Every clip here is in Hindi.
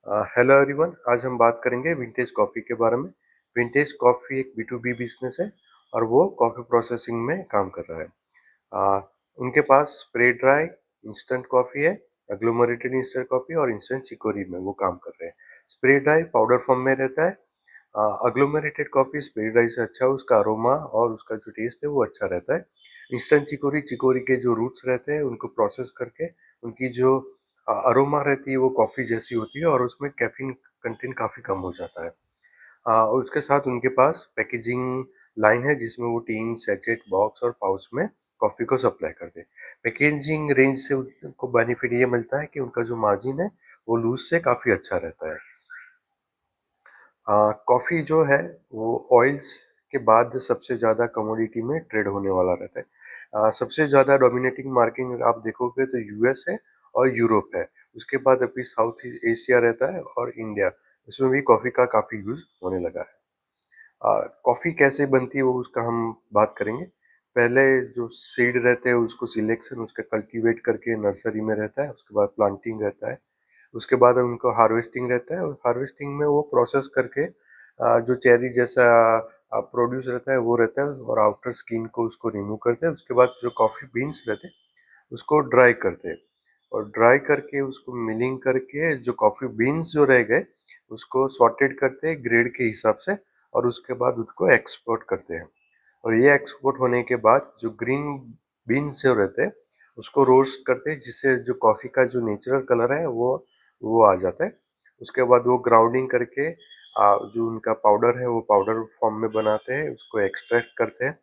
Hello everyone. आज हम बात करेंगे विंटेज कॉफ़ी के बारे में। विंटेज कॉफ़ी एक B2B बिजनेस है और वो कॉफ़ी प्रोसेसिंग में काम कर रहा है। उनके पास स्प्रे ड्राई इंस्टेंट कॉफ़ी है, एग्लोमरेटेड इंस्टेंट कॉफ़ी और इंस्टेंट चिकोरी में वो काम कर रहे हैं। स्प्रे ड्राई पाउडर फॉर्म में रहता है। एग्लोमरेटेड कॉफ़ी स्प्रे ड्राई से अच्छा, उसका अरोमा और उसका जो टेस्ट है वो अच्छा रहता है। इंस्टेंट चिकोरी, चिकोरी के जो रूट्स रहते हैं उनको प्रोसेस करके उनकी जो अरोमा रहती है वो कॉफ़ी जैसी होती है और उसमें कैफीन कंटेंट काफ़ी कम हो जाता है। और उसके साथ उनके पास पैकेजिंग लाइन है जिसमें वो टीन, सैचेट, बॉक्स और पाउच में कॉफ़ी को सप्लाई करते हैं। पैकेजिंग रेंज से उनको बेनिफिट ये मिलता है कि उनका जो मार्जिन है वो लूज से काफ़ी अच्छा रहता है। कॉफ़ी जो है वो ऑयल्स के बाद सबसे ज़्यादा कमोडिटी में ट्रेड होने वाला रहता है। सबसे ज़्यादा डोमिनेटिंग मार्केट आप देखोगे तो यूएस है और यूरोप है। उसके बाद अभी साउथ एशिया रहता है और इंडिया। इसमें भी कॉफ़ी का काफ़ी यूज़ होने लगा है। कॉफ़ी कैसे बनती है वो उसका हम बात करेंगे। पहले जो सीड रहते हैं उसको सिलेक्शन उसका कल्टीवेट करके नर्सरी में रहता है, उसके बाद प्लांटिंग रहता है, उसके बाद उनको हार्वेस्टिंग रहता है और हार्वेस्टिंग में वो प्रोसेस करके जो चेरी जैसा प्रोड्यूस रहता है वो रहता है और आउटर स्किन को उसको रिमूव करते हैं। उसके बाद जो कॉफ़ी बीन्स रहते हैं उसको ड्राई करते हैं और ड्राई करके उसको मिलिंग करके जो कॉफ़ी बीन्स जो रह गए उसको सॉर्टेड करते हैं ग्रेड के हिसाब से और उसके बाद उसको एक्सपोर्ट करते हैं। और ये एक्सपोर्ट होने के बाद जो ग्रीन बीन्स जो रहते हैं उसको रोस्ट करते हैं जिससे जो कॉफ़ी का जो नेचुरल कलर है वो आ जाता है। उसके बाद वो ग्राउंडिंग करके जो उनका पाउडर है वो पाउडर फॉर्म में बनाते हैं, उसको एक्सट्रैक्ट करते हैं।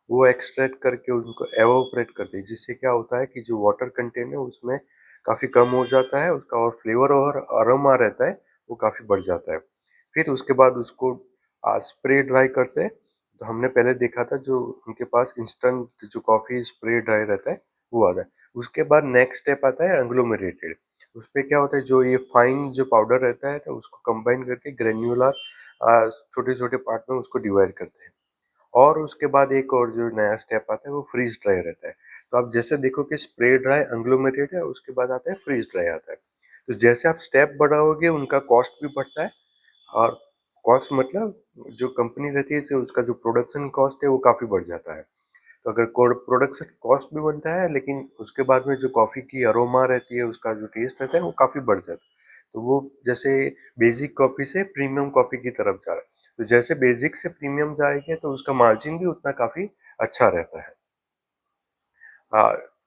वो एक्सट्रैक्ट करके उनको एवोपरेट करते हैं जिससे क्या होता है कि जो वाटर कंटेंट है उसमें काफ़ी कम हो जाता है उसका और फ्लेवर और अरोमा रहता है वो काफ़ी बढ़ जाता है। फिर उसके बाद उसको स्प्रे ड्राई करते हैं। तो हमने पहले देखा था जो उनके पास इंस्टेंट जो कॉफ़ी स्प्रे ड्राई रहता है वो आता है। उसके बाद नेक्स्ट स्टेप आता है एग्लोमेरेटेड। उसपे क्या होता है जो ये फाइन जो पाउडर रहता है तो उसको कंबाइन करके ग्रेन्युलर छोटे छोटे पार्ट में उसको डिवाइड करते हैं। और उसके बाद एक और जो नया स्टेप आता है वो फ्रीज ड्राई रहता है। तो आप जैसे देखो कि स्प्रे ड्राई एग्लोमेरेटेड है, उसके बाद आता है फ्रीज ड्राई आता है। तो जैसे आप स्टेप बढ़ाओगे उनका कॉस्ट भी बढ़ता है और कॉस्ट मतलब जो कंपनी रहती है तो उसका जो प्रोडक्शन कॉस्ट है वो काफ़ी बढ़ जाता है। तो अगर प्रोडक्शन कॉस्ट भी बनता है लेकिन उसके बाद में जो कॉफ़ी की अरोमा रहती है उसका जो टेस्ट रहता है वो काफ़ी बढ़ जाता है। तो वो जैसे बेसिक कॉफ़ी से प्रीमियम कॉफ़ी की तरफ जा रहा है। तो जैसे बेसिक से प्रीमियम जाएंगे तो उसका मार्जिन भी उतना काफ़ी अच्छा रहता है।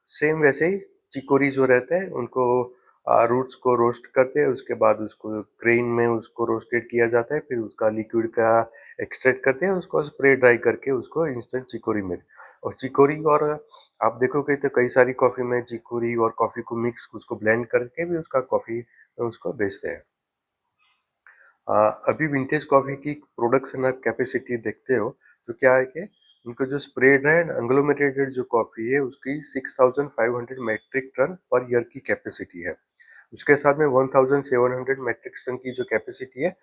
सेम वैसे ही चिकोरी जो रहते हैं उनको रूट्स को रोस्ट करते हैं, उसके बाद उसको ग्रेन में उसको रोस्टेड किया जाता है, फिर उसका लिक्विड का एक्सट्रैक्ट करते हैं, उसको स्प्रे ड्राई करके उसको इंस्टेंट चिकोरी में और चिकोरी और आप देखोगे तो कई सारी कॉफ़ी में चिकोरी और कॉफ़ी को मिक्स उसको ब्लेंड करके भी उसका कॉफ़ी उसको बेचते हैं। अभी विंटेज कॉफ़ी की प्रोडक्शन आप कैपेसिटी देखते हो तो क्या है कि उनको जो स्प्रेड है एंग्लोमेरेटेड जो कॉफ़ी है उसकी 6500 मेट्रिक टन पर ईयर की कैपेसिटी है। उसके साथ में 1700 मेट्रिक टन की जो कैपेसिटी है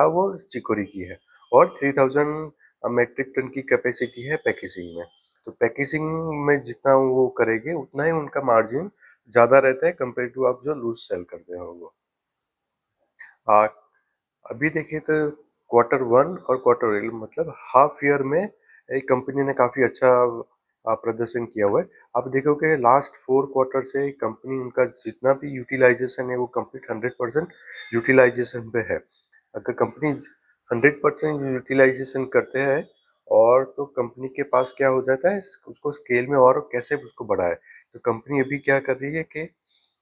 वो चिकोरी की है और 3000 मेट्रिक टन की कैपेसिटी है पैकेजिंग में। तो पैकेजिंग में जितना वो करेंगे उतना ही उनका मार्जिन ज़्यादा रहता है कंपेयर टू आप जो लूज सेल करते हो वो। आ, अभी देखिए तो Q1 और क्वार्टर मतलब हाफ ईयर में एक कंपनी ने काफ़ी अच्छा प्रदर्शन किया हुआ है। आप देखोगे लास्ट 4 क्वार्टर से कंपनी उनका जितना भी यूटिलाइजेशन है वो कंप्लीट 100% यूटिलाइजेशन पे है। अगर कंपनी 100% यूटिलाइजेशन करते हैं और तो कंपनी के पास क्या हो जाता है उसको स्केल में और कैसे उसको बढ़ाए। तो कंपनी अभी क्या कर रही है कि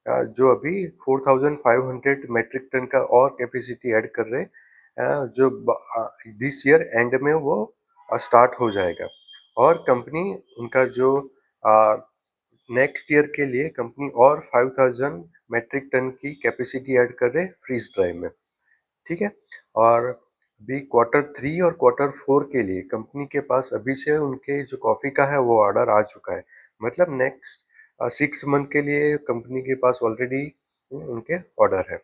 जो अभी 4500 मेट्रिक टन का और कैपेसिटी ऐड कर रहे हैं जो दिस ईयर एंड में वो स्टार्ट हो जाएगा। और कंपनी उनका जो नेक्स्ट ईयर के लिए कंपनी और 5000 मेट्रिक टन की कैपेसिटी ऐड कर रहे हैं फ्रीज ड्राई में। ठीक है। और अभी Q3 और Q4 के लिए कंपनी के पास अभी से उनके जो कॉफ़ी का है वो ऑर्डर आ चुका है। मतलब नेक्स्ट 6 मंथ के लिए कंपनी के पास ऑलरेडी उनके ऑर्डर है।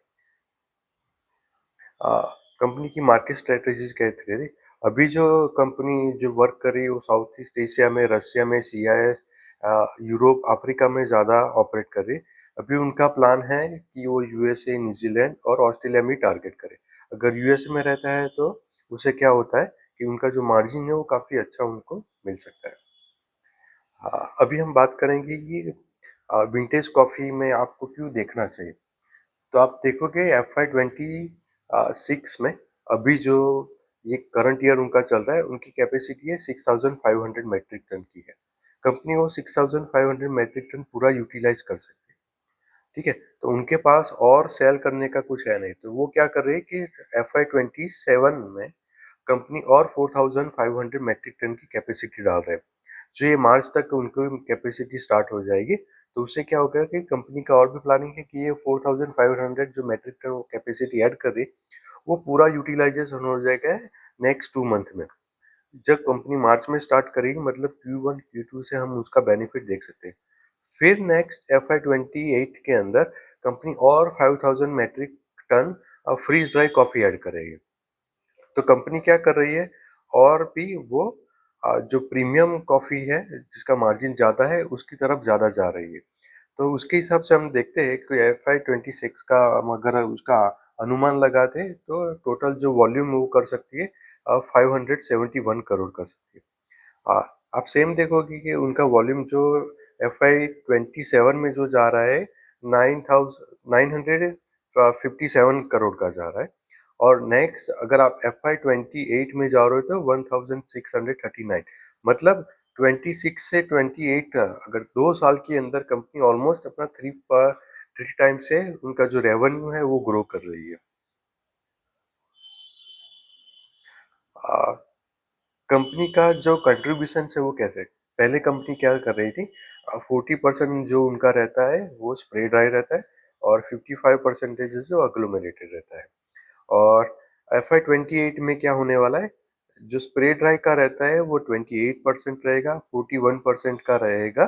कंपनी की मार्केट स्ट्रेटजीज कहते थे। अभी जो कंपनी जो वर्क कर रही है वो साउथ ईस्ट एशिया में, रसिया में, CIS, यूरोप, अफ्रीका में ज़्यादा ऑपरेट कर रही है। अभी उनका प्लान है कि वो यूएसए, न्यूजीलैंड और ऑस्ट्रेलिया में टारगेट करे। अगर यूएसए में रहता है तो उसे क्या होता है कि उनका जो मार्जिन है वो काफ़ी अच्छा उनको मिल सकता है। हाँ, अभी हम बात करेंगे कि विंटेज कॉफ़ी में आपको क्यों देखना चाहिए। तो आप देखोगे FY26 में अभी जो ये करंट ईयर उनका चल रहा है, उनकी कैपेसिटी है 6500 मेट्रिक टन की है। कंपनी वो 6500 मेट्रिक टन पूरा यूटिलाइज कर सकती है। ठीक है, तो उनके पास और सेल करने का कुछ है नहीं, तो वो क्या कर रही है कि FY27 में कंपनी और 4500 मेट्रिक टन की कैपेसिटी डाल रहे हैं। जो ये मार्च तक उनको कैपेसिटी स्टार्ट हो जाएगी, तो उससे क्या होगा कि कंपनी का और भी प्लानिंग है कि ये 4500 जो मेट्रिक टन कैपेसिटी ऐड कर रही है, वो पूरा यूटिलाइजेशन हो जाएगा नेक्स्ट 2 मंथ में। जब कंपनी मार्च में स्टार्ट करेगी, मतलब Q1 Q2 से हम उसका बेनिफिट देख सकते हैं। फिर नेक्स्ट FY28 के अंदर कंपनी और 5000 metric ton freeze dry coffee add करेगी। तो कंपनी क्या कर रही है, और भी वो जो प्रीमियम कॉफी है जिसका मार्जिन ज़्यादा है उसकी तरफ ज़्यादा जा रही है। तो उसके हिसाब से हम देखते हैं कि FY26 का हम अगर उसका अनुमान लगाते हैं तो टोटल जो वॉल्यूम वो कर सकती है 571 करोड़ कर सकती है। आ, आप सेम देखोगे कि उनका वॉल्यूम जो FY27 में जो जा रहा है 9,957 करोड़ का जा रहा है, और नेक्स्ट अगर आप FY28 में जा रहे हो तो 1639, मतलब 26 से 28 अगर 2 साल के अंदर कंपनी ऑलमोस्ट अपना थ्री टाइम से उनका जो रेवेन्यू है वो ग्रो कर रही है। कंपनी का जो कंट्रीब्यूशन है वो कैसे, पहले कंपनी क्या कर रही थी, 40% जो उनका रहता है वो स्प्रे ड्राई रहता है, और 55% जो अग्लोमेरेटेड रहता है। और FY28 में क्या होने वाला है, जो स्प्रे ड्राई का रहता है वो 28% रहेगा, 41% का रहेगा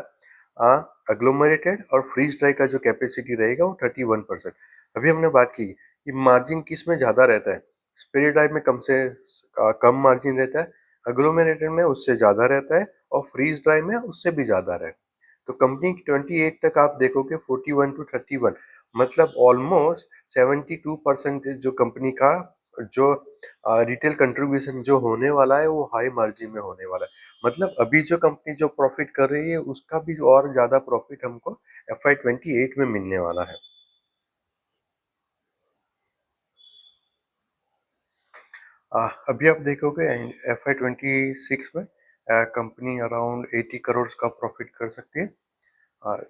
अग्लोमेरेटेड, और फ्रीज ड्राई का जो कैपेसिटी रहेगा वो 31%। अभी हमने बात की कि मार्जिन किस में ज़्यादा रहता है, स्प्रे ड्राई में कम मार्जिन रहता है, अग्लोमेरेटेड में उससे ज़्यादा रहता है, और फ्रीज ड्राई में उससे भी ज़्यादा रहता है। तो कंपनी 28 तक आप देखोगे 41 to 31, मतलब ऑलमोस्ट 72% जो कंपनी का जो रिटेल कंट्रीब्यूशन जो होने वाला है वो हाई मार्जिन में होने वाला है। मतलब अभी जो कंपनी जो प्रॉफिट कर रही है उसका भी और ज्यादा प्रॉफिट हमको FY28 में मिलने वाला है। अभी आप देखोगे FY26 में कंपनी अराउंड 80 करोड़ का प्रॉफिट कर सकती है।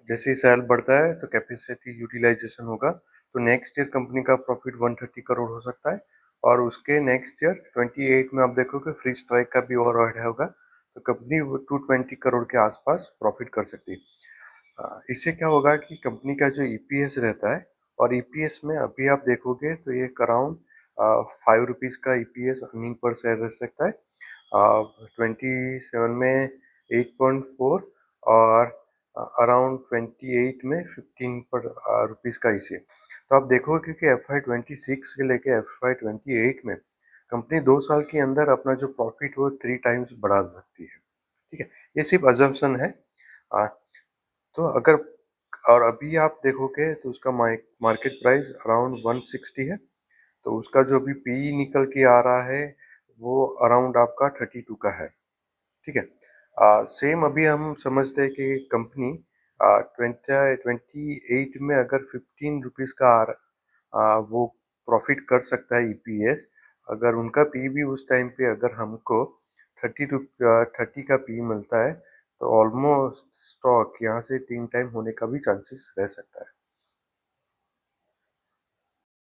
जैसे ही सेल बढ़ता है तो कैपेसिटी यूटिलाइजेशन होगा, तो नेक्स्ट ईयर कंपनी का प्रॉफिट 130 करोड़ हो सकता है, और उसके नेक्स्ट ईयर 28 में आप देखोगे फ्री स्ट्राइक का भी और ऐड होगा, तो कंपनी 220 करोड़ के आसपास प्रॉफिट कर सकती है। इससे क्या होगा कि कंपनी का जो ईपीएस रहता है, और ईपीएस में अभी आप देखोगे तो ये अराउंड 5 रुपीज़ का ईपीएस अर्निंग पर शेयर रह सकता है, 27 में 8.4, और अराउंड 28 में 15 पर रुपीज़ का इसे। तो आप देखोगे कि FY26 से लेके FY28 में कंपनी 2 साल के अंदर अपना जो प्रॉफिट वो 3 टाइम्स बढ़ा सकती है। ठीक है, ये सिर्फ अजम्पशन है। आ, तो अगर, और अभी आप देखोगे तो उसका मार्केट प्राइस अराउंड 160 है, तो उसका जो अभी पी निकल के आ रहा है वो अराउंड आपका 32 का है। ठीक है, सेम अभी हम समझते हैं कि कंपनी 28 में अगर 15 रुपीज़ का वो प्रॉफिट कर सकता है ईपीएस, अगर उनका पी भी उस टाइम पे अगर हमको 30 का पी मिलता है, तो ऑलमोस्ट स्टॉक यहाँ से 3 टाइम होने का भी चांसेस रह सकता है।